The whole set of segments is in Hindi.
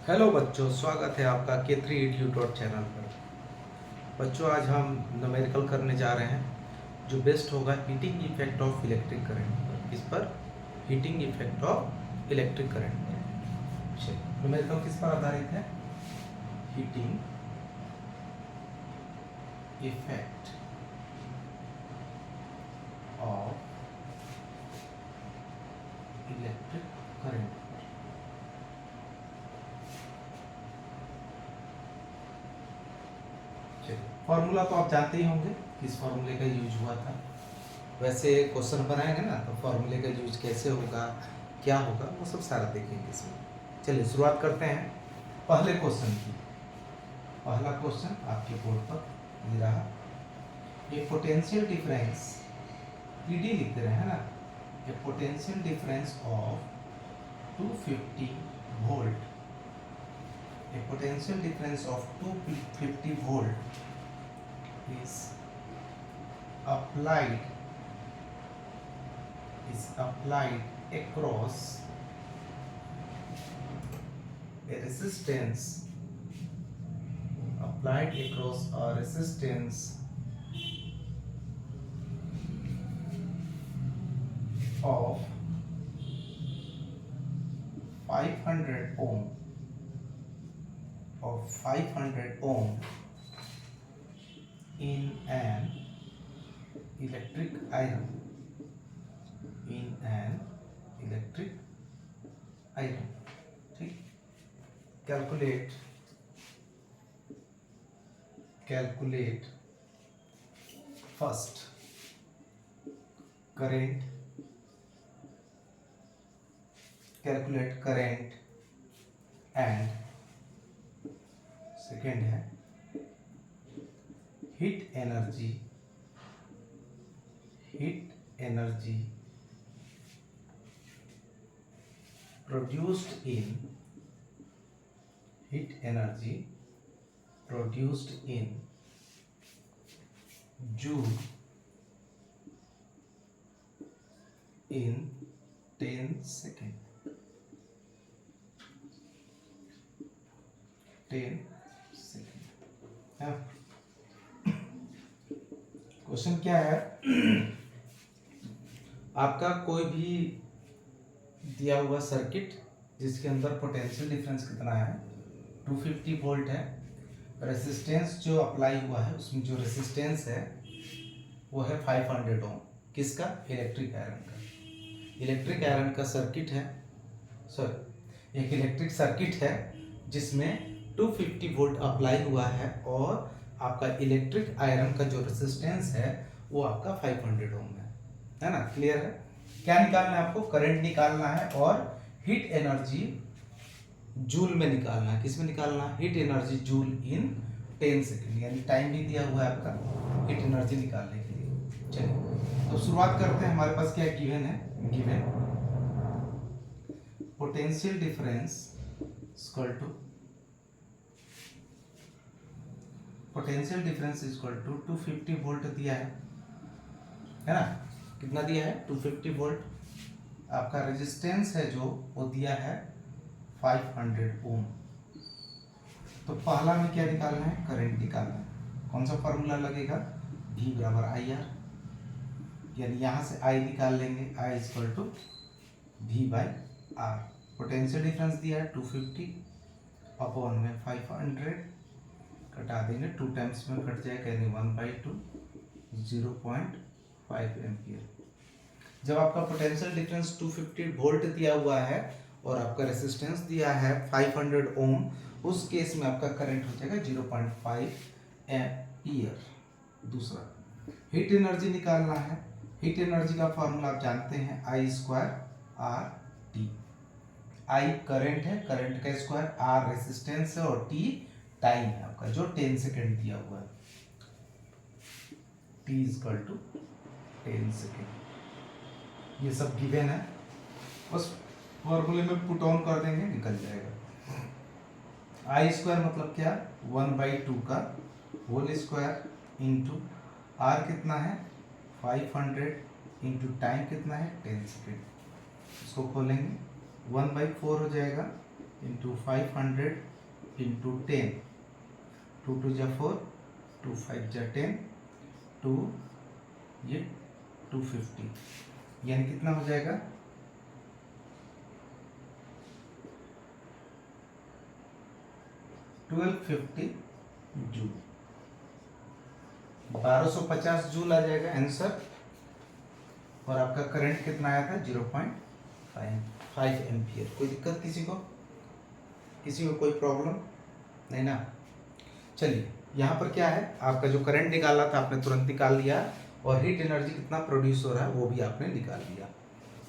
हेलो बच्चों, स्वागत है आपका K3 EDU चैनल पर। बच्चों, आज हम न्यूमेरिकल करने जा रहे हैं जो बेस्ड होगा heating effect of electric current पर। किस पर? Heating effect of electric current पर। चलिए, न्यूमेरिकल किस पर आधारित है? Heating effect of electric current. Formula तो आप जानते ही होंगे, किस फॉर्मूले का यूज हुआ था। वैसे क्वेश्चन बनाएंगे ना तो फॉर्मूले का यूज कैसे होगा, क्या होगा, वो सब सारा देखेंगे इसमें। चलिए शुरुआत करते हैं पहले क्वेश्चन की। पहला क्वेश्चन आपके बोर्ड पर दे रहा, ये पोटेंशियल डिफरेंस पीडी लिखते रहे हैं ना, ये potential difference of 250 volt, a potential difference of 250 volt is applied across a resistance of 500 ohm in an electric iron, ठीक। Calculate first current, and second है heat energy produced in joule in 10 second. Question क्या है? आपका कोई भी दिया हुआ सर्किट जिसके अंदर पोटेंशियल डिफरेंस कितना है, 250 वोल्ट है। रेसिस्टेंस जो अप्लाई हुआ है उसमें जो रेसिस्टेंस है वो है 500 ओम। किसका? इलेक्ट्रिक आयरन का सर्किट है, सॉरी, एक इलेक्ट्रिक सर्किट है जिसमें 250 वोल्ट अप्लाई हुआ है और आपका इलेक्ट्रिक आयरन का जो रेसिस्टेंस है वो आपका 500 ओम है ना? क्लियर है? क्या निकालना है आपको? करंट निकालना है और हीट एनर्जी जूल में निकालना है। किस में निकालना है? हीट एनर्जी जूल इन 10 सेकेंड, यानी टाइम भी दिया हुआ है आपका हीट एनर्जी निकालने के लिए। चलिए तो शुरुआत करते हैं। हमारे पास क्या गिवन है? Given potential difference equal to 250 volt दिया है ना? कितना दिया है? 250 वोल्ट। आपका रेजिस्टेंस है जो वो दिया है 500 ओम। तो पहला में क्या निकालना है? करंट निकालना है। कौन सा फॉर्मूला लगेगा? V बराबर IR, यानी यहां से I निकाल लेंगे, I equal to V by R। Potential difference दिया है 250 अपॉन में 500, कटा देंगे, 2 टाइम्स में कट जाएगा यानी 1/2, 0.5 एम्पियर। जब आपका पोटेंशियल डिफरेंस 250 वोल्ट दिया हुआ है और आपका रेसिस्टेंस दिया है 500 ओम, उस केस में आपका करंट हो जाएगा 0.5 एम्पियर। दूसरा, हीट एनर्जी निकालना है। हीट एनर्जी का फॉर्मूला आप जानते हैं, I²RT। I करंट है, करंट का स्क्वायर, R रेसिस्टेंस है और T टाइम है आपका जो 10 सेकेंड दिया हुआ है। T equal to 10 second. ये सब गिवन है, बस फॉर्मूले में पुट ऑन कर देंगे, निकल जाएगा। I² मतलब क्या? 1/2 का होल स्क्वायर इंटू R कितना है? 500 इंटू टाइम कितना है? 10 सेकेंड। इसको खोलेंगे, 1/4 हो जाएगा इंटू 500 इंटू 10, 2 2 जा 4, 2 5 जा 10, 2 ये 250, यानी कितना हो जाएगा 1250 जूल, 1250 जूल आ जाएगा आंसर। और आपका करंट कितना आया था 0.5 एम्पियर। कोई दिक्कत किसी को कोई प्रॉब्लम नहीं ना। चलिए यहाँ पर क्या है, आपका जो करंट निकाला था आपने तुरंत निकाल लिया, और हीट एनर्जी कितना प्रोड्यूस हो रहा है वो भी आपने निकाल लिया।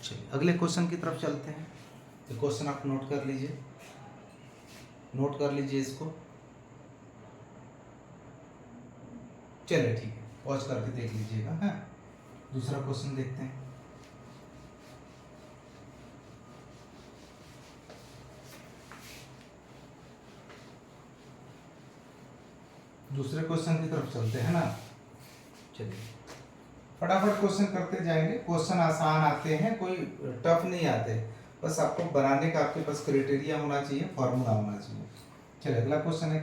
चलिए अगले क्वेश्चन की तरफ चलते हैं। तो क्वेश्चन आप नोट कर लीजिए, इसको। चलिए ठीक है, पॉज करके देख लीजिएगा। हाँ, दूसरा क्वेश्चन देखते हैं। दूसरे क्वेश्चन की तरफ चलते हैं ना। चलिए फटाफट क्वेश्चन करते जाएंगे। क्वेश्चन आसान आते हैं, कोई टफ नहीं आते, बस आपको बनाने का आपके पास क्राइटेरिया होना चाहिए, फॉर्मूला होना चाहिए। चलिए अगला क्वेश्चन है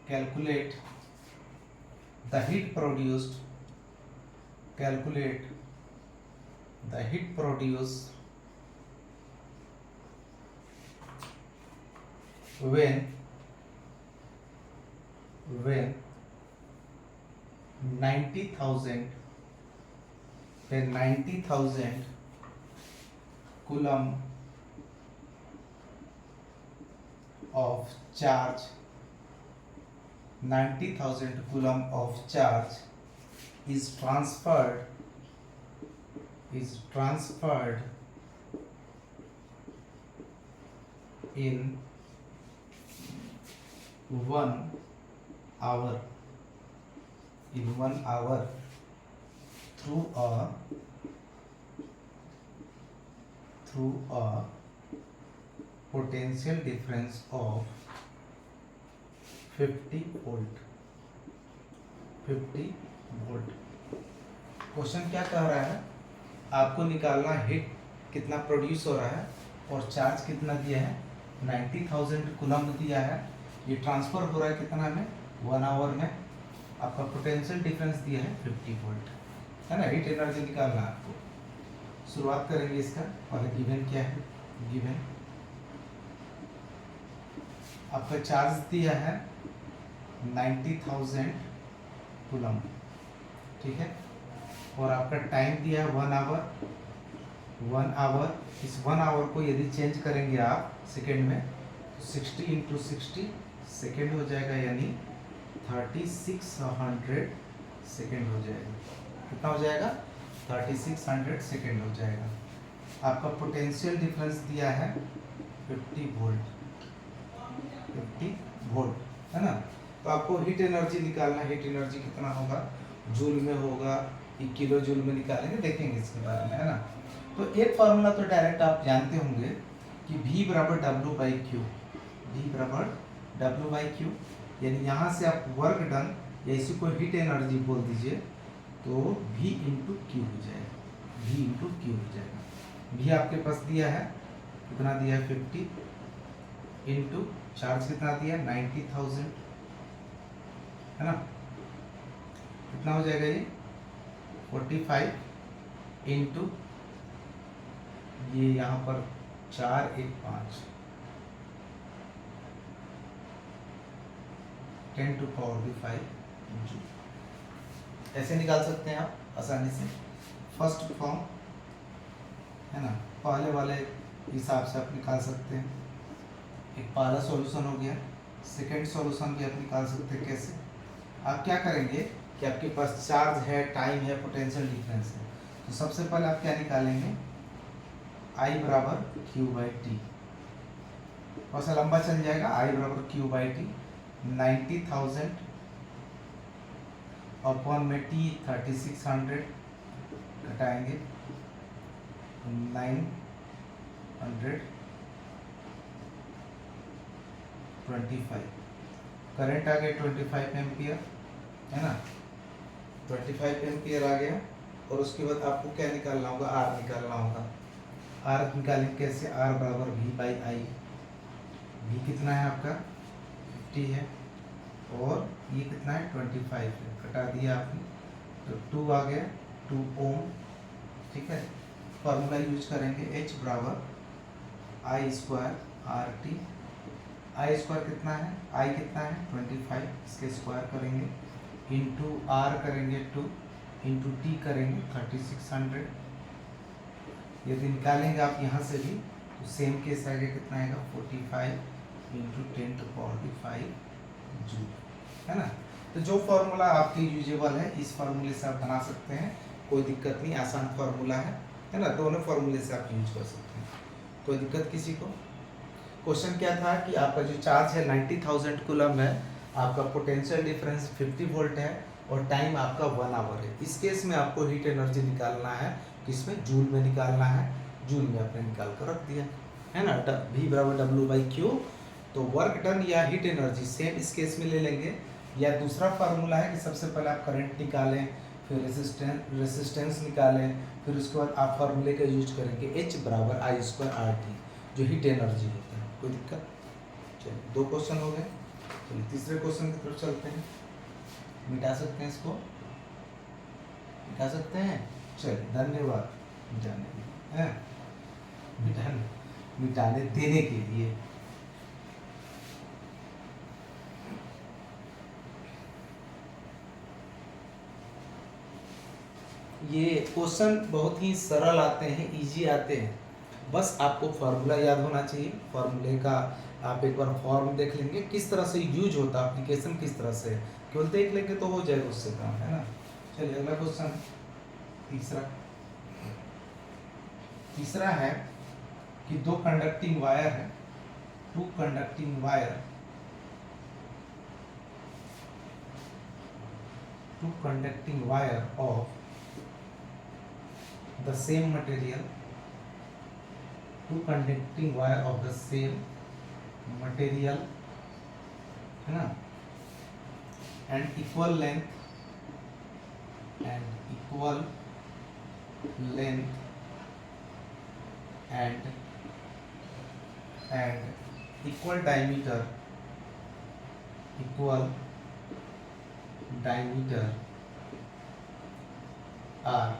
calculate the heat produced when 90,000 coulomb of charge, 90,000 coulomb of charge is transferred in 1 hour through a potential difference of 50 volt। Question क्या कह रहा है, आपको निकालना हीट कितना प्रोड्यूस हो रहा है और चार्ज कितना दिया है, 90,000 कूलम्ब दिया है। ये ट्रांसफर हो रहा है कितना में, 1 आवर में। आपका पोटेंशियल डिफरेंस दिया है 50 वोल्ट, है ना। हीट एनर्जी निकालना है आपको। शुरुआत करेंगे इसका, पहले गिवन क्या है, गिवन आपका चार्ज दिया है 90,000 कूलम्ब, ठीक है। और आपका टाइम दिया है 1 आवर। 1 आवर, इस 1 आवर को यदि चेंज करेंगे आप सेकेंड में, तो 60 इंटू 60 सेकेंड हो जाएगा, यानी 3600 सेकेंड हो जाएगा। कितना हो जाएगा, 3600 सेकेंड हो जाएगा। आपका पोटेंशियल डिफरेंस दिया है 50 वोल्ट, है ना। तो आपको हीट एनर्जी निकालना, हीट एनर्जी कितना होगा, जूल में होगा, ये किलो जूल में निकालेंगे, देखेंगे इसके बारे में, है ना। तो एक फार्मूला तो डायरेक्ट आप जानते होंगे कि V बराबर W/Q, यानी यहाँ से आप वर्क डन या इसी को हीट एनर्जी बोल दीजिए, तो V इंटू क्यू हो जाएगा, V आपके पास दिया है, कितना दिया है 50, इंटू चार्ज कितना दिया 90,000, है ना। कितना हो जाएगा ये 45 इंटू ये यहाँ पर 4 1 5 10 to power 5 जूल। ऐसे निकाल सकते हैं आप आसानी से। फर्स्ट फॉर्म, है ना, पहले वाले हिसाब से आप निकाल सकते हैं। एक पहला सॉल्यूशन हो गया, सेकंड सॉल्यूशन भी आप निकाल सकते हैं। कैसे, आप क्या करेंगे कि आपके पास चार्ज है, टाइम है, पोटेंशियल डिफरेंस है, तो सबसे पहले आप क्या निकालेंगे, I बराबर Q/T। और सा लंबा चल जाएगा, I बराबर Q/T, 90,000 अपॉन में T 3600 घटाएंगे 925। करंट आ गया 25 एम्पियर, है ना, 25 एम्पियर आ गया। और उसके बाद आपको क्या निकालना होगा, R निकालना होगा। आर निकालेंगे कैसे, आर बराबर वी बाई आई। वी कितना है आपका 50 है और ये कितना है 25 है, घटा दिया आपने तो 2 आ गया 2 ओम। ठीक है, फार्मूला यूज करेंगे एच बराबर आई स्क्वायर आर टी। आई स्क्वायर कितना है, आई कितना है 25, इसके स्क्वायर करेंगे इंटू आर करेंगे 2 इंटू टी करेंगे 3600। यदि निकालेंगे आप यहाँ से भी तो सेम केस आएगा, कितना आएगा 45 इंटू 10⁵ जूल, है ना। तो जो फार्मूला आपके यूजेबल है इस फार्मूले से आप बना सकते हैं, कोई दिक्कत नहीं, आसान फार्मूला है ना। दोनों फार्मूले से आप यूज कर सकते हैं, कोई दिक्कत किसी को। क्वेश्चन क्या था कि आपका जो चार्ज है 90,000 कूलम है, आपका पोटेंशियल डिफरेंस 50 वोल्ट है और टाइम आपका 1 आवर है। इस केस में आपको हीट एनर्जी निकालना है, किसमें, जूल में निकालना है। जूल में आपने निकाल कर रख दिया है ना, V बराबर W/Q। तो वर्क डन या हीट एनर्जी सेम इस केस में ले लेंगे, या दूसरा फार्मूला है कि सबसे पहले आप करंट निकालें, फिर रेसिस्टेंस निकालें, फिर उसके बाद आप फार्मूले का यूज करेंगे H बराबर I² RT, जो हीट एनर्जी होता है। कोई दिक्कत। चलिए 2 क्वेश्चन हो गए, चलिए तीसरे क्वेश्चन की तरफ चलते हैं। मिटा सकते हैं इसको, मिटा सकते हैं। चलिए धन्यवाद मिटाने देने के लिए। ये क्वेश्चन बहुत ही सरल आते हैं, इजी आते हैं, बस आपको फार्मूला याद होना चाहिए। फार्मूले का आप एक बार फॉर्म देख लेंगे, किस तरह से यूज होता है, एप्लीकेशन किस तरह से, केवल देख लेंगे तो हो जाएगा उससे काम, है ना। चलिए अगला क्वेश्चन तीसरा है कि 2 कंडक्टिंग वायर है, 2 conducting wire, 2 conducting wire of the same material, 2 conducting wire of the same material, है ना, and equal length and equal diameter, are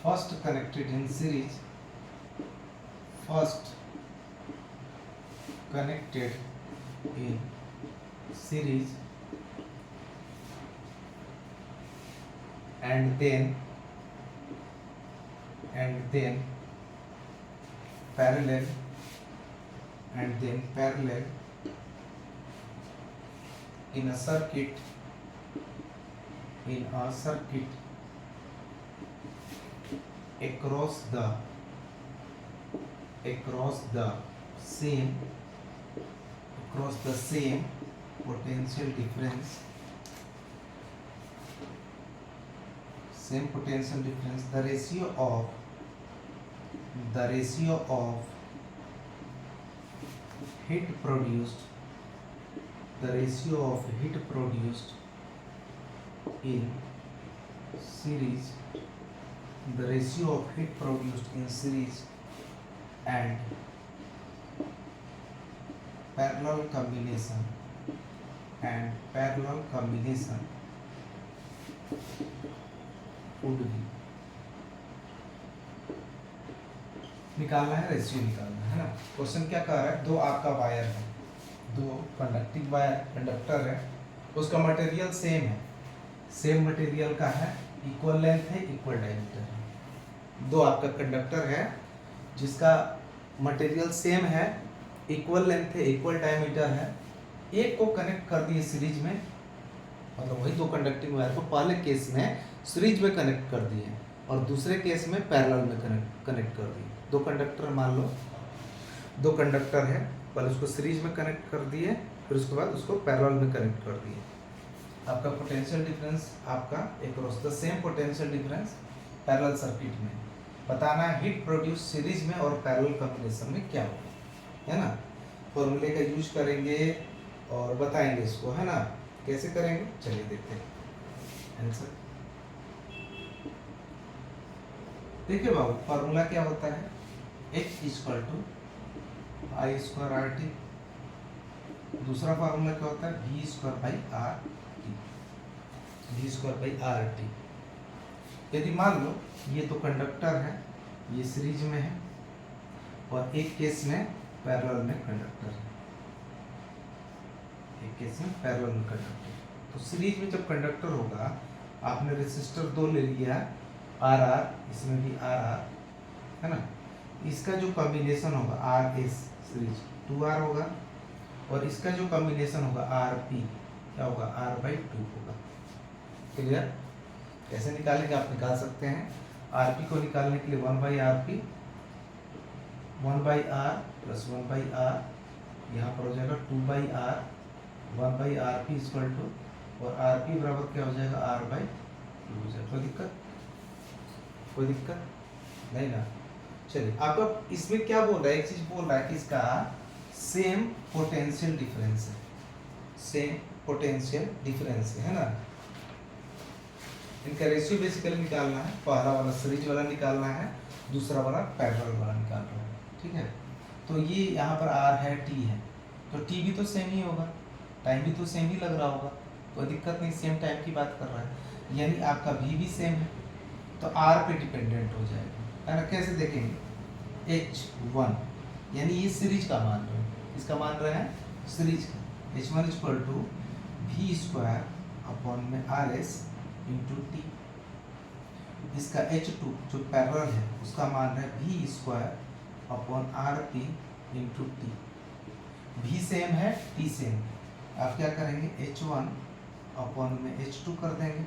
first connected in series, and then parallel in a circuit across the same potential difference, the ratio of heat produced in series, and parallel combination would be, निकालना है, रेशियो निकालना है ना। क्वेश्चन क्या कह रहा है, 2 आपका वायर है, 2 कंडक्टिंग वायर, कंडक्टर है, उसका मटेरियल सेम है, सेम मटेरियल का है, इक्वल लेंथ है, इक्वल डायमीटर है। 2 आपका कंडक्टर है जिसका मटेरियल सेम है, इक्वल लेंथ है, इक्वल डायमीटर है। एक को कनेक्ट कर दिए सीरीज में, मतलब वही 2 कंडक्टिंग वायर को पहले केस में सीरीज में कनेक्ट कर दिए और दूसरे केस में पैरेलल में कनेक्ट कर दिए। 2 कंडक्टर मान लो, 2 कंडक्टर है, पहले उसको सीरीज में कनेक्ट कर दिए, फिर उसके बाद उसको पैरेलल में कनेक्ट कर दिए। आपका पोटेंशियल डिफरेंस आपका across the same potential difference parallel circuit में बताना है, हीट प्रोड्यूस सीरीज में और पैरेलल कॉम्बिनेशन में क्या होगा, है ना। फॉर्मूले का यूज करेंगे और बताएंगे इसको, है ना, कैसे करेंगे। चलिए देखते हैं आंसर। देखिए बाबू, फॉर्मूला क्या होता है, H equal to I square R T. दूसरा फार्मूला क्या होता है, V square by R T, V square by R T. यदि मान लो ये तो कंडक्टर है, ये सीरीज में है, और एक केस में पैरेलल में कंडक्टर है, एक केस में पैरेलल में कंडक्टर। तो सीरीज में जब कंडक्टर होगा, आपने रेसिस्टर 2 ले लिया, आर आर, इसमें भी आर आर है ना, इसका जो कॉम्बिनेशन होगा आर एस सीरीज 2R होगा, और इसका जो कॉम्बिनेशन होगा आर पी क्या होगा, R बाई 2 होगा। क्लियर? कैसे निकालेंगे, आप निकाल सकते हैं। आर पी को निकालने के लिए 1 by R P, 1 by R plus 1 by R, यहाँ पर हो जाएगा 2 by R, 1 by R P equal to, और आर पी बराबर क्या हो जाएगा, आर बाई 2 हो जाएगा। कोई दिक्कत, कोई दिक्कत नहीं ना। चलिए, आपका इसमें क्या बोल रहा है, एक चीज बोल रहा है कि इसका सेम पोटेंशियल डिफरेंस है, सेम पोटेंशियल डिफरेंस है ना। इनका रेशियो बेसिकली निकालना है, पहला वाला सीरीज वाला निकालना है, दूसरा वाला पैरेलल वाला निकालना है, ठीक है। तो ये यहाँ पर आर है, टी है, तो टी भी तो सेम ही होगा, टाइम भी तो सेम ही लग रहा होगा, कोई दिक्कत नहीं, सेम टाइम की बात कर रहा है, यानी आपका वी भी सेम है, तो आर पे डिपेंडेंट हो जाएगा, है ना। कैसे देखेंगे, H1 यानी ये सीरीज का मान रहे हैं, इसका मान रहे हैं सीरीज का, H1 equal to V square upon में आर एस इंटू टी। इसका H2 जो पैरेलल है उसका मान है V square upon R P into T. V same है, टी सेम, आप क्या करेंगे, H1 अपॉन में H2 कर देंगे,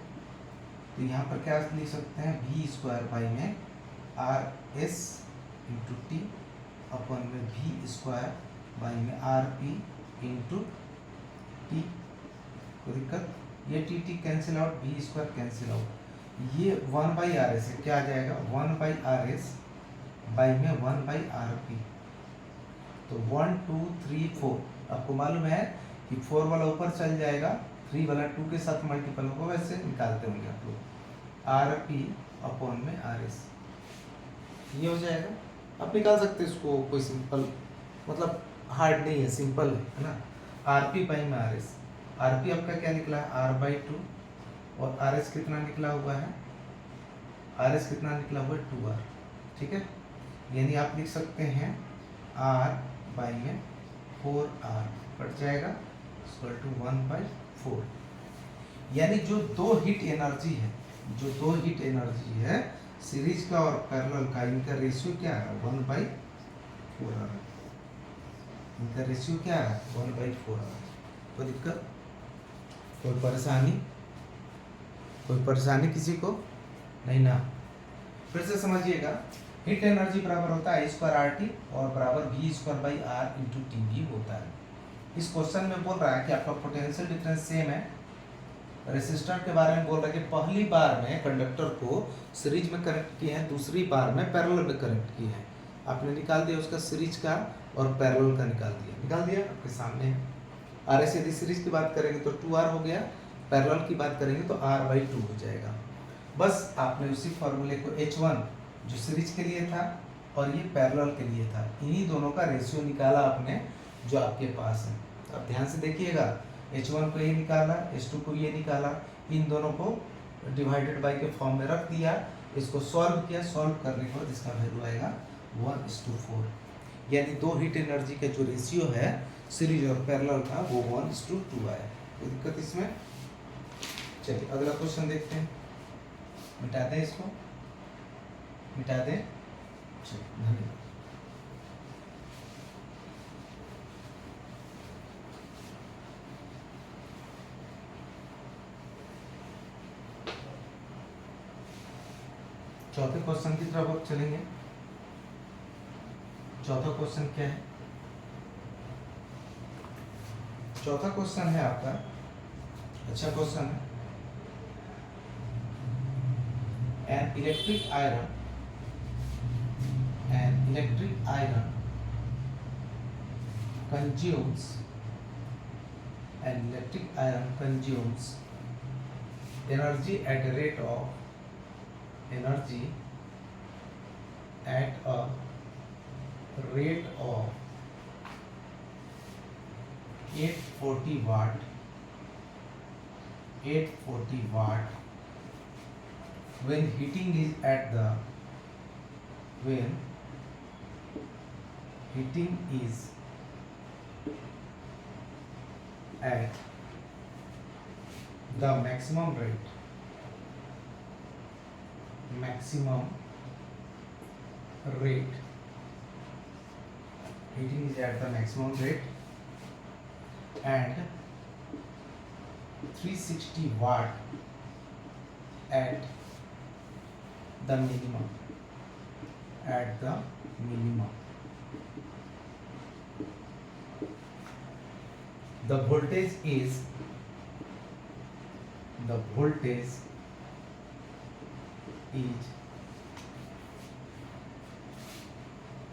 तो यहाँ पर क्या लिख सकते हैं, वी स्क्वायर बाई में R S into T upon में वी स्क्वायर बाई में आर पी इंटू टी। कोई दिक्कत, ये T T cancel out, V square cancel out, ये 1 बाई आर एस है, क्या आ जाएगा, 1 बाई आर एस बाई में 1 बाई आर पी। तो 1 2 3 4, आपको मालूम है कि 4 वाला ऊपर चल जाएगा, 3 वाला 2 के साथ मल्टीपल होगा, वैसे निकालते होंगे आप लोग, आर पी अपॉन में आर एस, ये हो जाएगा। आप निकाल सकते हैं इसको, कोई सिंपल मतलब हार्ड नहीं है, सिंपल है ना। आर पी बाई में आर एस, आर पी आपका क्या निकला है, आर बाई 2, और आर एस कितना निकला हुआ है, आर एस कितना निकला हुआ है, 2R, ठीक है। यानी आप लिख सकते हैं R बाई में 4R कट जाएगा, इक्वल टू 1 बाई 4। यानी जो दो हीट एनर्जी है, जो दो हीट एनर्जी है सीरीज का और पैरेलल का, इनका रेशियो क्या है, 1 बाई 4 आ रहा है, इनका रेशियो क्या है, 1 बाई 4 आ रहा है। कोई दिक्कत, कोई परेशानी, कोई परेशानी किसी को नहीं ना। फिर से समझिएगा, हीट एनर्जी बराबर होता है आई स्क्वायर आर टी, और बराबर V square by R into T भी होता है। इस क्वेश्चन में बोल रहा है कि आपका पोटेंशियल डिफरेंस सेम है। रेसिस्टर के बारे में बोल रहा है कि पहली बार में कंडक्टर को सीरीज में कनेक्ट किए हैं, दूसरी बार में पैरेलल में कनेक्ट किए हैं। आपने निकाल दिया उसका सीरीज का और पैरेलल का निकाल दिया आपके सामने। आर एस यदि सीरीज की बात करेंगे तो 2R हो गया, पैरेलल की बात करेंगे तो R बाई 2 हो जाएगा। बस आपने उसी फॉर्मूले को H1 जो सीरीज के लिए था और ये पैरेलल के लिए था, इन्हीं दोनों का रेशियो निकाला आपने जो आपके पास है। अब ध्यान से देखिएगा, H1 को ये निकाला, H2 को ये निकाला, इन दोनों को डिवाइडेड बाई के फॉर्म में रख दिया, इसको सॉल्व किया, सॉल्व करने के बाद इसका वैल्यू आएगा 1:4। यानी दो हीट एनर्जी का जो रेशियो है सीरीज और पैरेलल का वो 1:2 आया। कोई दिक्कत इसमें? चलिए अगला क्वेश्चन देखते हैं, मिटा दें इसको, मिटा दें। चलिए धन्यवाद। चौथे क्वेश्चन की तरफ अब चलेंगे। चौथा क्वेश्चन क्या है? चौथा क्वेश्चन है आपका, अच्छा क्वेश्चन है। An electric iron consumes energy at a rate of energy at a rate of 840 watt when heating is at the maximum rate heating is at the maximum rate and 360 watt at the minimum. The voltage is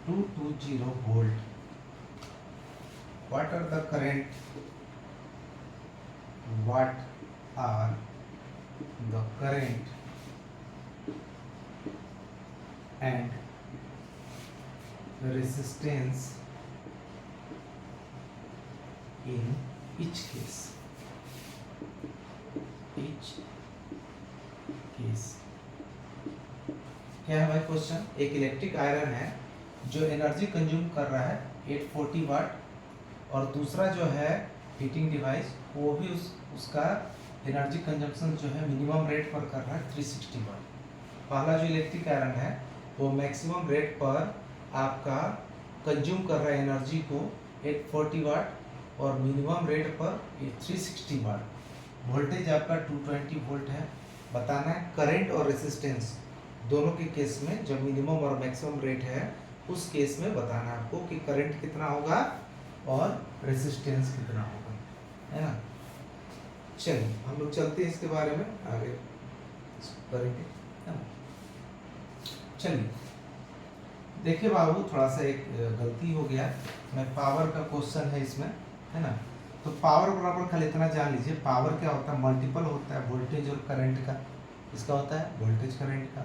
220 volt. What are the current? What are the current and resistance in each case? क्या है भाई क्वेश्चन? एक इलेक्ट्रिक आयरन है जो एनर्जी कंज्यूम कर रहा है 840 वाट और दूसरा जो है हीटिंग डिवाइस वो भी उसका एनर्जी कंजम्पशन जो है मिनिमम रेट पर कर रहा है 360 वाट। पहला जो इलेक्ट्रिक आयरन है वो मैक्सिमम रेट पर आपका कंज्यूम कर रहा है एनर्जी को 840 वाट और मिनिमम रेट पर 360 वाट। वोल्टेज आपका 220 वोल्ट है। बताना है करंट और रेसिस्टेंस दोनों के केस में जब मिनिमम और मैक्सिमम रेट है उस केस में बताना है आपको कि करंट कितना होगा और रेसिस्टेंस कितना होगा, है ना। चलिए हम लोग चलते हैं इसके बारे में आगे करेंगे, है ना। चलिए देखिए बाबू थोड़ा सा एक गलती हो गया, मैं पावर का क्वेश्चन है इसमें, है ना। तो पावर बराबर खाली इतना जान लीजिए, पावर क्या होता है मल्टीपल होता है वोल्टेज और करंट का। इसका होता है वोल्टेज करंट का।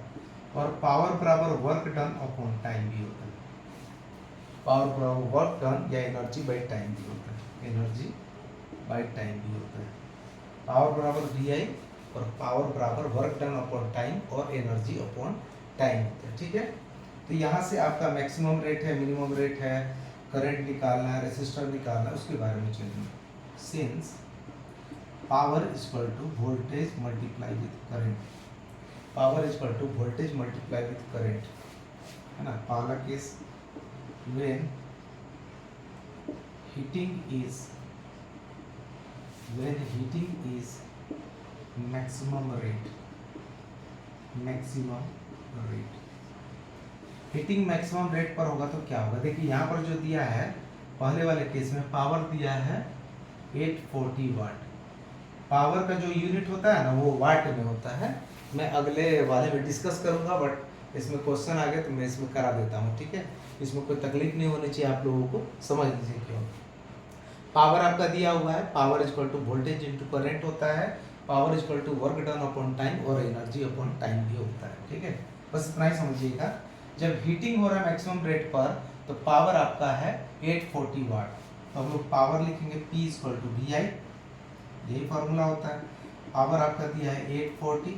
और पावर बराबर वर्क डन अपॉन टाइम भी होता है। पावर बराबर वर्क डन या एनर्जी बाय टाइम भी होता है, एनर्जी बाय टाइम भी होता है। पावर बराबर VI और पावर बराबर वर्क डन अपॉन टाइम और एनर्जी अपॉन टाइम होता है, ठीक है। तो यहाँ से आपका मैक्सिमम रेट है, मिनिमम रेट है, करंट निकालना है, रेसिस्टर निकालना है, उसके बारे में चलिए। Since power equal to voltage multiply with current, power equal to voltage multiply with current, है ना। पहला case when heating is maximum rate, heating maximum rate पर होगा तो क्या होगा। देखिए यहाँ पर जो दिया है पहले वाले केस में पावर दिया है 840 वाट। पावर का जो यूनिट होता है ना वो वाट में होता है। मैं अगले वाले में डिस्कस करूंगा, बट इसमें क्वेश्चन आ गया तो मैं इसमें करा देता हूँ, ठीक है। इसमें कोई तकलीफ नहीं होनी चाहिए आप लोगों को, समझ लीजिए क्यों। पावर आपका दिया हुआ है, power equal to voltage into current होता है, power equal to work done upon time और एनर्जी अपॉन टाइम भी होता है, ठीक है। बस इतना ही समझिएगा। जब हीटिंग हो रहा है मैक्सिमम रेट पर तो पावर आपका है 840 वाट। तो हम लोग पावर लिखेंगे P इक्वल टू VI, यही फॉर्मूला होता है। पावर आपका दिया है 840,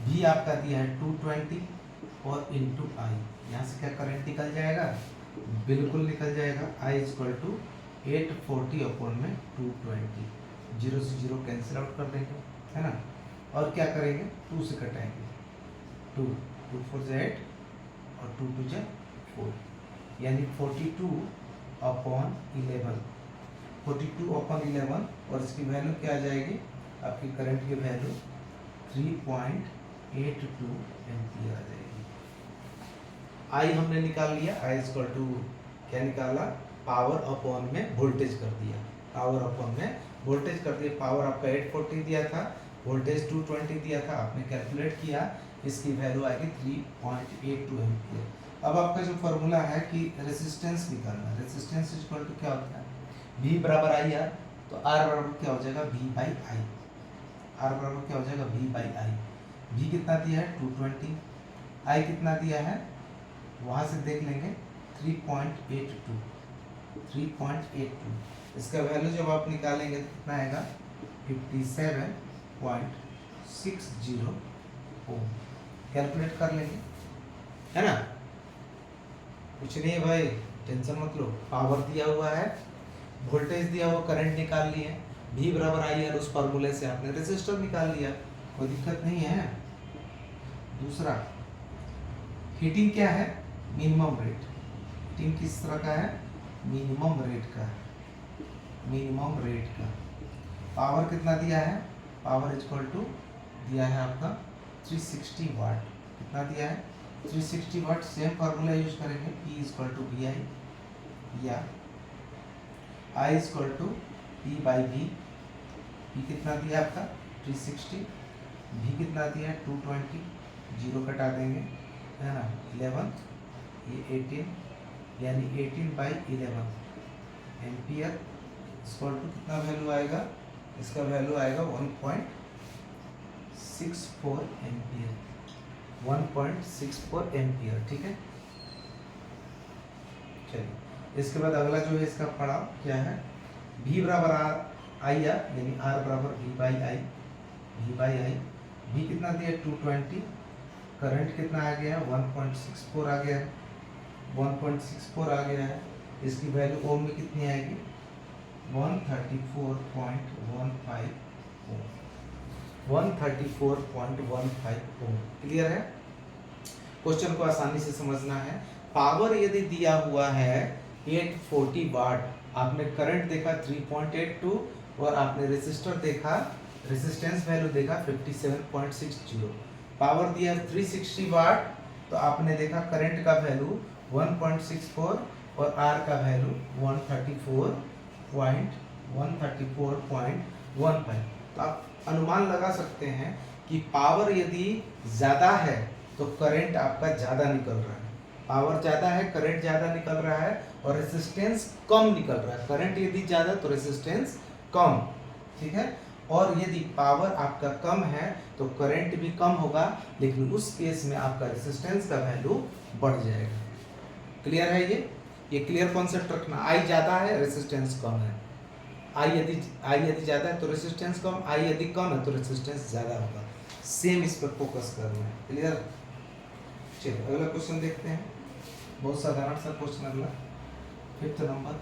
V आपका दिया है 220 और इंटू I। यहाँ से क्या करंट निकल जाएगा, बिल्कुल निकल जाएगा। I इक्वल टू 840 अपॉन में 220, 0 से 0 कैंसिल आउट कर देंगे, है ना। और क्या करेंगे 2 से कटाएंगे, 2 4 से 8 और 2 2 से 4, यानी 42 अपॉन 11, 42 अपॉन 11 और इसकी वैल्यू क्या आ जाएगी आपकी करंट की वैल्यू 3.82 एम्पियर आ जाएगी। आई हमने निकाल लिया, आई इक्वल टू क्या निकाला, पावर अपॉन में वोल्टेज कर दिया, पावर अपॉन में वोल्टेज कर दिया। पावर आपका 840 दिया था, वोल्टेज 220 दिया था, आपने कैलकुलेट किया, इसकी वैल्यू आएगी 3.82 एम्पियर। अब आपका जो फॉर्मूला है कि रेजिस्टेंस निकालना, रेजिस्टेंस इक्वल टू क्या होता है V बराबर आई आर, तो R बराबर क्या हो जाएगा V बाई आई, R बराबर क्या हो जाएगा V बाई आई। V कितना दिया है 220, I कितना दिया है वहाँ से देख लेंगे 3.82 3.82। इसका वैल्यू जब आप निकालेंगे तो कितना आएगा 57.60 ओम। कैलकुलेट कर लेंगे, है ना। कुछ नहीं है भाई, टेंशन मत लो। पावर दिया हुआ है, वोल्टेज दिया हुआ, करंट निकाल लिए, V बराबर आई आर, उस फार्मूले से आपने रेजिस्टर निकाल लिया, कोई दिक्कत नहीं है। दूसरा, हीटिंग क्या है, मिनिमम रेट। हीटिंग किस तरह का है, मिनिमम रेट का, मिनिमम रेट का। पावर कितना दिया है, पावर इक्वल टू दिया है आपका 360 वाट। कितना दिया है 360 वाट। सेम फार्मूला यूज करेंगे, P equal to V I या I equal to P by V. P कितना दिया आपका 360, V कितना दिया है 220, जीरो कटा देंगे, है ना। 11 ये 18, यानी 18/11 एम्पियर इक्वल टू कितना वैल्यू आएगा, इसका वैल्यू आएगा 1.64 एम्पियर, 1.64 एम्पियर। ठीक है, चलिए इसके बाद अगला जो है इसका पड़ाव क्या है, V बराबर आर आई आर, यानी R बराबर V बाई आई, V कितना दिया 220, करंट कितना आ गया है 1.64 आ गया है, 1.64 आ गया है। इसकी वैल्यू ओम में कितनी आएगी 134.15 ओम, 134.15 ओम। क्लियर है। क्वेश्चन को आसानी से समझना है। पावर यदि दिया हुआ है 840 वाट, आपने करंट देखा 3.82 और आपने रेजिस्टर देखा, रेजिस्टेंस वैल्यू देखा 57.60। पावर दिया 360 वाट, तो आपने देखा करंट का वैल्यू 1.64 और आर का वैल्यू 134.15। तो आप अनुमान लगा सकते हैं कि पावर यदि ज़्यादा है तो करंट आपका ज़्यादा निकल रहा है। पावर ज़्यादा है, करंट ज़्यादा निकल रहा है, और रेजिस्टेंस कम निकल रहा है। करंट यदि ज़्यादा तो रेजिस्टेंस कम, ठीक है। और यदि पावर आपका कम है तो करंट भी कम होगा, लेकिन उस केस में आपका रेजिस्टेंस का वैल्यू बढ़ जाएगा। क्लियर है ये क्लियर कॉन्सेप्ट रखना। आई ज़्यादा है, रेजिस्टेंस कम है। आई यदि ज़्यादा है तो रेजिस्टेंस कम, आई यदि कम है तो रेजिस्टेंस ज़्यादा होगा। सेम इस पर फोकस करना है। क्लियर। चलिए अगला क्वेश्चन देखते हैं, बहुत साधारण सा क्वेश्चन अगला, 5th नंबर।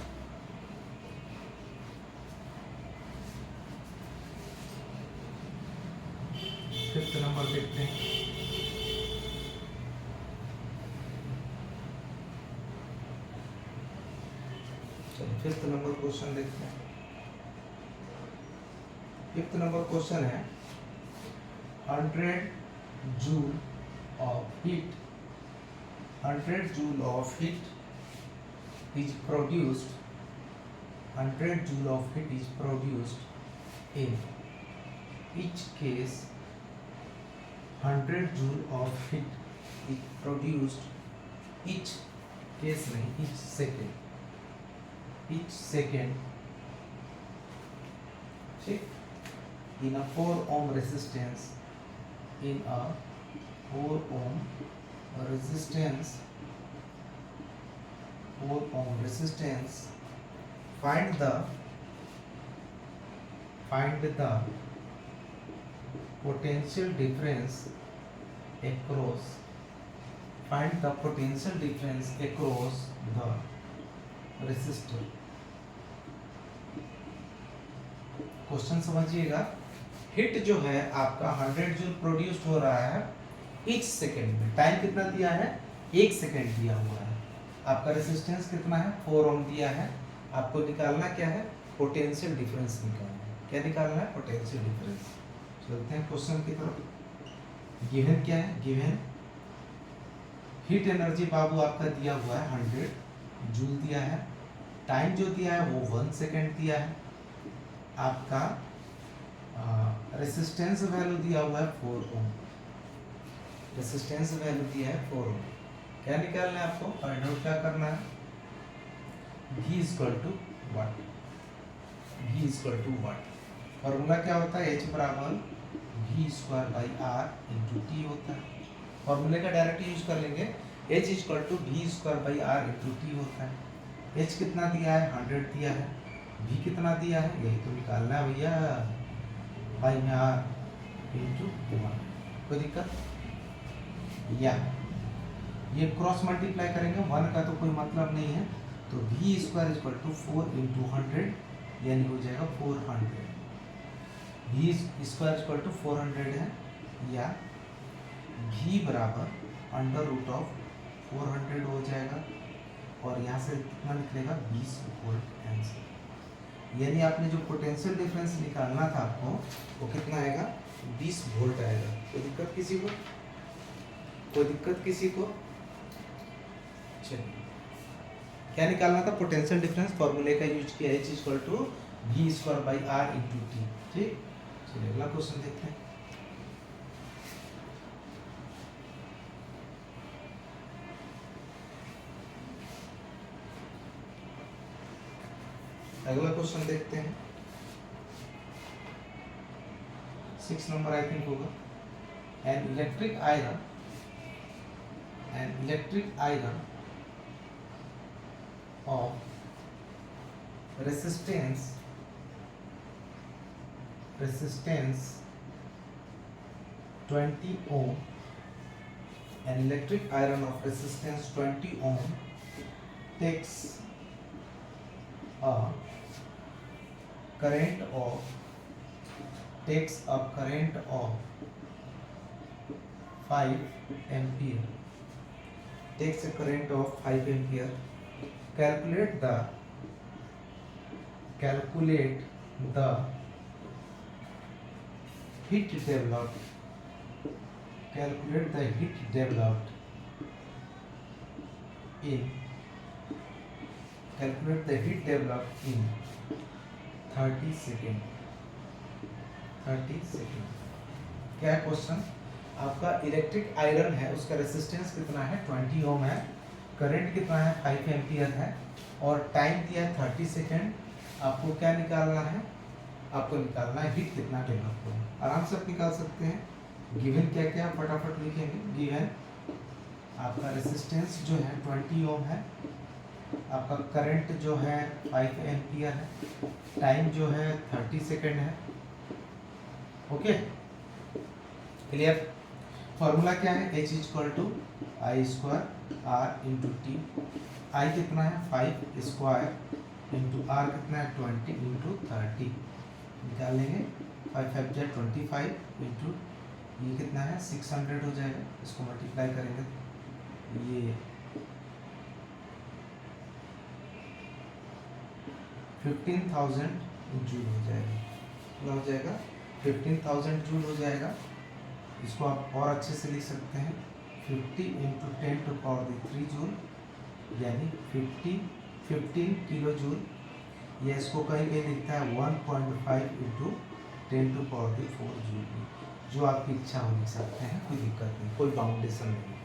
देखते हैं। चलिए 5th नंबर क्वेश्चन देखते हैं। 5th नंबर क्वेश्चन है 100 joule of heat, 100 joule of heat is produced, 100 joule of heat is produced in each case, 100 joule of heat is produced each case नहीं, each second ठीक, in a 4 ohm resistance, in a 4 ohm resistance, 4 ohm resistance, find the potential difference across, find the potential difference across the resistor। Question समझिएगा। हिट जो है आपका 100 जूल प्रोड्यूस्ड हो रहा है ईच सेकेंड में। टाइम कितना दिया है 1 सेकेंड दिया हुआ है। आपका रेजिस्टेंस कितना है 4 ओम दिया है। आपको निकालना क्या है पोटेंशियल डिफरेंस निकालना है। क्या निकालना है पोटेंशियल डिफरेंस। चलते हैं क्वेश्चन की तरफ। गिवन क्या है, गिवन हीट एनर्जी बाबू आपका दिया हुआ है 100 जूल दिया है। टाइम जो दिया है वो 1 सेकेंड दिया है। आपका रेसिस्टेंस वैल्यू दिया हुआ है 4 ओम। रेसिस्टेंस वैल्यू दिया है 4 ओम। क्या निकालना है आपको, फाइंड आउट क्या करना है, V equal to watt. V equal to watt formula क्या होता है, H बराबर V² by R into T होता है। फॉर्मूले का डायरेक्ट यूज कर लेंगे। H equal to V square by R into T होता है। H कितना दिया है, 100 दिया है। V कितना दिया है, यही तो निकालना है भैया, बाई में आर इंटू 1। कोई दिक्कत? या ये क्रॉस मल्टीप्लाई करेंगे, 1 का तो कोई मतलब नहीं है, तो V square equal to 4 into 100 यानी हो जाएगा 400। वी स्क्वायर इक्वल टू 400 है, या वी बराबर अंडर रूट ऑफ 400 हो जाएगा, और यहाँ से कितना निकलेगा 20 वोल्ट आंसर। यानी आपने जो पोटेंशियल डिफरेंस निकालना था आपको, वो कितना आएगा, 20 वोल्ट आएगा। कोई दिक्कत किसी को? कोई दिक्कत किसी को? चलिए, क्या निकालना था, पोटेंशियल डिफरेंस, फॉर्मूले का यूज किया, H equal to V square by R into T. ठीक, चलिए अगला क्वेश्चन देखते हैं। अगला क्वेश्चन देखते हैं, 6 नंबर आई थिंक होगा। An electric iron of resistance 20 ohm, an electric iron of resistance 20 ohm takes a current of 5 ampere, takes a current of 5 ampere. Calculate the heat developed. Calculate the heat developed in 30 second. 30 second. क्या है क्वेश्चन? आपका इलेक्ट्रिक आयरन है, उसका रेजिस्टेंस कितना है, 20 ओम है, करंट कितना है, 5 एम्पियर है, और टाइम दिया है 30 सेकेंड। आपको क्या निकालना है, आपको निकालना है हीट कितना डेवलप हो। आराम से आप निकाल सकते हैं। गिवन क्या क्या, फटाफट लिखेंगे। गिवन आपका रेजिस्टेंस जो है 20 ओम है, आपका करंट जो है 5 एम्पियर है, टाइम जो है 30 सेकेंड है। Okay, clear? फॉर्मूला क्या है, H equal to I square R into T. I कितना है 5 स्क्वायर इंटू आर कितना है 20 इंटू 30 निकालेंगे। 5 5 जा 25 इंटू ये कितना है 600 हो जाएगा। इसको मल्टीप्लाई करेंगे, ये 15,000 जूल हो जाएगा। क्या हो जाएगा, 15,000 जूल हो जाएगा। इसको आप और अच्छे से लिख सकते हैं, 50 इंटू 10 टू पावर 3 जूल, यानी 15 किलो जूल। या इसको कहीं कहीं लिखता है 1.5 इंटू 10 टू पावर 4 जूल। जो आपकी इच्छा हो लिख सकते हैं, कोई दिक्कत नहीं, कोई बाउंडेशन नहीं।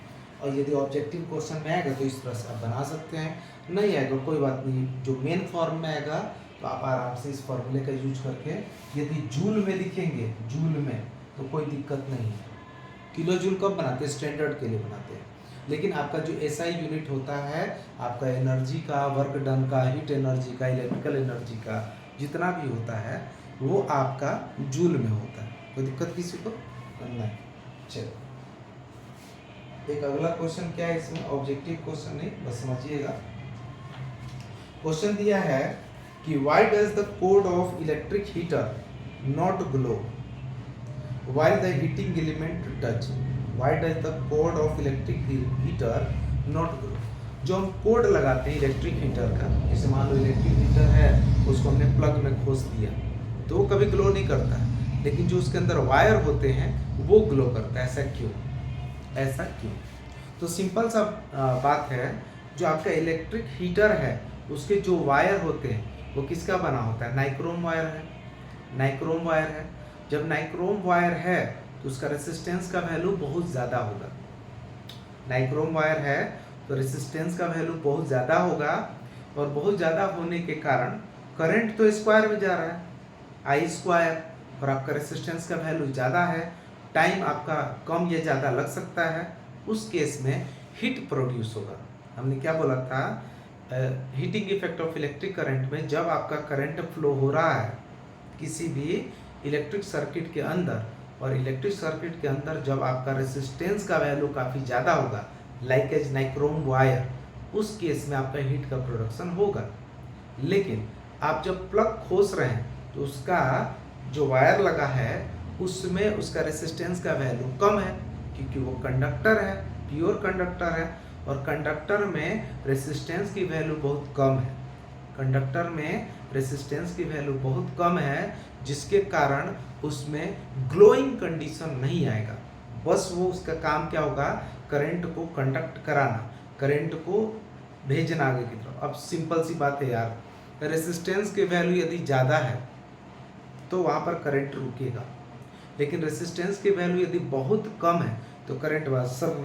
और यदि ऑब्जेक्टिव क्वेश्चन में आएगा तो इस तरह से आप बना सकते हैं, नहीं आएगा कोई बात नहीं। जो मेन फॉर्म में आएगा तो आप आराम से इस फॉर्मूले का यूज करके, यदि जूल में लिखेंगे, जूल में, तो कोई दिक्कत नहीं है। किलो जूल कब बनाते हैं, स्टैंडर्ड के लिए बनाते हैं। लेकिन आपका जो SI यूनिट होता है, आपका एनर्जी का, वर्क डन का, हीट एनर्जी का, इलेक्ट्रिकल एनर्जी का जितना भी होता है, वो आपका जूल में होता है। कोई दिक्कत किसी को नहीं। चलो, एक अगला क्वेश्चन क्या है इसमें, ऑब्जेक्टिव क्वेश्चन नहीं, बस समझिएगा। क्वेश्चन दिया है कि why does the code of electric heater not glow while the heating element touch? Why does the cord of electric heater not glow? जो हम कोड लगाते हैं इलेक्ट्रिक हीटर का, जैसे मान लो इलेक्ट्रिक हीटर है, उसको हमने प्लग में खोस दिया तो वो कभी ग्लो नहीं करता है, लेकिन जो उसके अंदर वायर होते हैं वो ग्लो करता है। ऐसा क्यों? ऐसा क्यों? तो सिंपल सा बात है, जो आपका इलेक्ट्रिक हीटर है उसके जो वायर होते हैं वो किसका बना होता है, नाइक्रोम वायर है। नाइक्रोम वायर है, जब नाइक्रोम वायर है तो उसका रेसिस्टेंस का वैल्यू बहुत ज़्यादा होगा। नाइक्रोम वायर है तो रेसिस्टेंस का वैल्यू बहुत ज़्यादा होगा, और बहुत ज़्यादा होने के कारण करंट तो स्क्वायर में जा रहा है, आई स्क्वायर, और आपका रेसिस्टेंस का वैल्यू ज़्यादा है, टाइम आपका कम या ज़्यादा लग सकता है। उस केस में हीट प्रोड्यूस होगा। हमने क्या बोला था, heating effect of electric current में जब आपका करंट फ्लो हो रहा है किसी भी इलेक्ट्रिक सर्किट के अंदर, और इलेक्ट्रिक सर्किट के अंदर जब आपका रेसिस्टेंस का वैल्यू काफ़ी ज़्यादा होगा, लाइक एज नाइक्रोम वायर, उस केस में आपका हीट का प्रोडक्शन होगा। लेकिन आप जब प्लग खोस रहे हैं तो उसका जो वायर लगा है उसमें उसका रेसिस्टेंस का वैल्यू कम है, क्योंकि वो कंडक्टर है, प्योर कंडक्टर है, और कंडक्टर में रेसिस्टेंस की वैल्यू बहुत कम है। कंडक्टर में रेसिस्टेंस की वैल्यू बहुत कम है, जिसके कारण उसमें ग्लोइंग कंडीशन नहीं आएगा। बस वो उसका काम क्या होगा, करंट को कंडक्ट कराना, करंट को भेजना आगे की तरफ। अब सिंपल सी बात है यार, रेसिस्टेंस की वैल्यू यदि ज़्यादा है तो वहाँ पर करंट रुकेगा, लेकिन रेसिस्टेंस की वैल्यू यदि बहुत कम है तो करंट वहाँ सब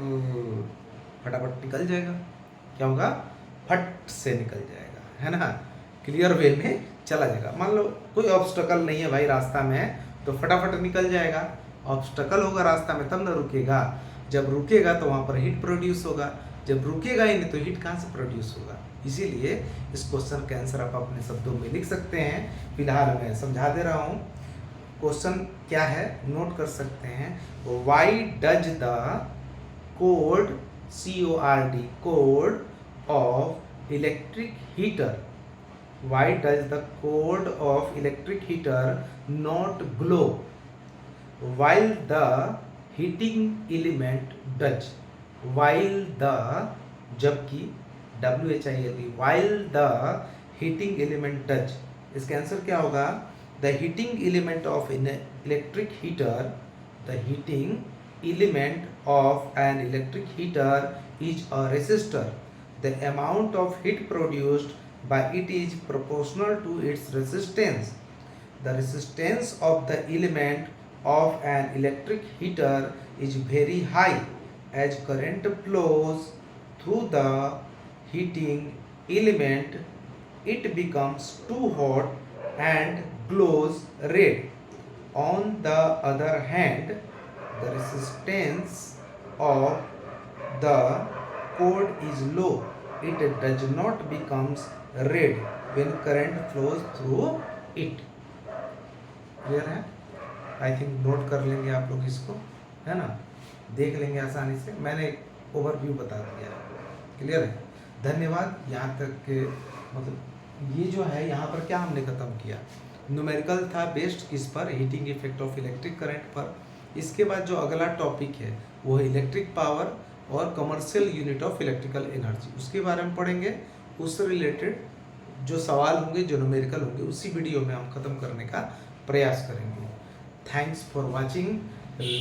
फटाफट निकल जाएगा। क्या होगा, फट से निकल जाएगा, है ना, क्लियर वे में चला जाएगा। मान लो कोई ऑब्स्टकल नहीं है भाई रास्ता में, तो फटाफट निकल जाएगा। ऑब्स्टकल होगा रास्ता में तब ना रुकेगा, जब रुकेगा तो वहाँ पर हीट प्रोड्यूस होगा, जब रुकेगा ही नहीं तो हीट कहाँ से प्रोड्यूस होगा। इसीलिए इस क्वेश्चन का आंसर आप अपने शब्दों में लिख सकते हैं। फिलहाल मैं समझा दे रहा हूँ। क्वेश्चन क्या है नोट कर सकते हैं। Why does the code CORD code of electric heater, why does the code of electric heater not glow while the heating element does, while the, जबकि WHILE, while the heating element does, इसका आंसर क्या होगा, the heating element of an electric heater, the heating element of an electric heater is a resistor. The amount of heat produced by it is proportional to its resistance. The resistance of the element of an electric heater is very high. As current flows through the heating element, it becomes too hot and glows red. On the other hand, the resistance of the cord is low. It does not becomes red when current flows through it. Clear है? आई थिंक नोट कर लेंगे आप लोग इसको, है ना, देख लेंगे आसानी से। मैंने एक ओवरव्यू बता दिया है, क्लियर है। धन्यवाद। यहाँ तक के मतलब ये जो है यहाँ पर क्या हमने खत्म किया, न्यूमेरिकल था बेस्ड किस पर, heating effect of electric current पर। इसके बाद जो अगला टॉपिक है वो है इलेक्ट्रिक पावर और commercial unit of electrical energy, उसके बारे में पढ़ेंगे। उससे रिलेटेड जो सवाल होंगे, जो न्यूमेरिकल होंगे, उसी वीडियो में हम खत्म करने का प्रयास करेंगे। Thanks for watching.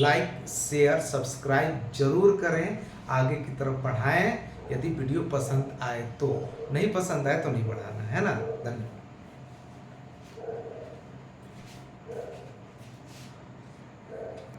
Like share subscribe जरूर करें, आगे की तरफ बढ़ाएं। यदि वीडियो पसंद आए तो, नहीं पसंद आए तो नहीं बढ़ाना, है ना। धन्यवाद।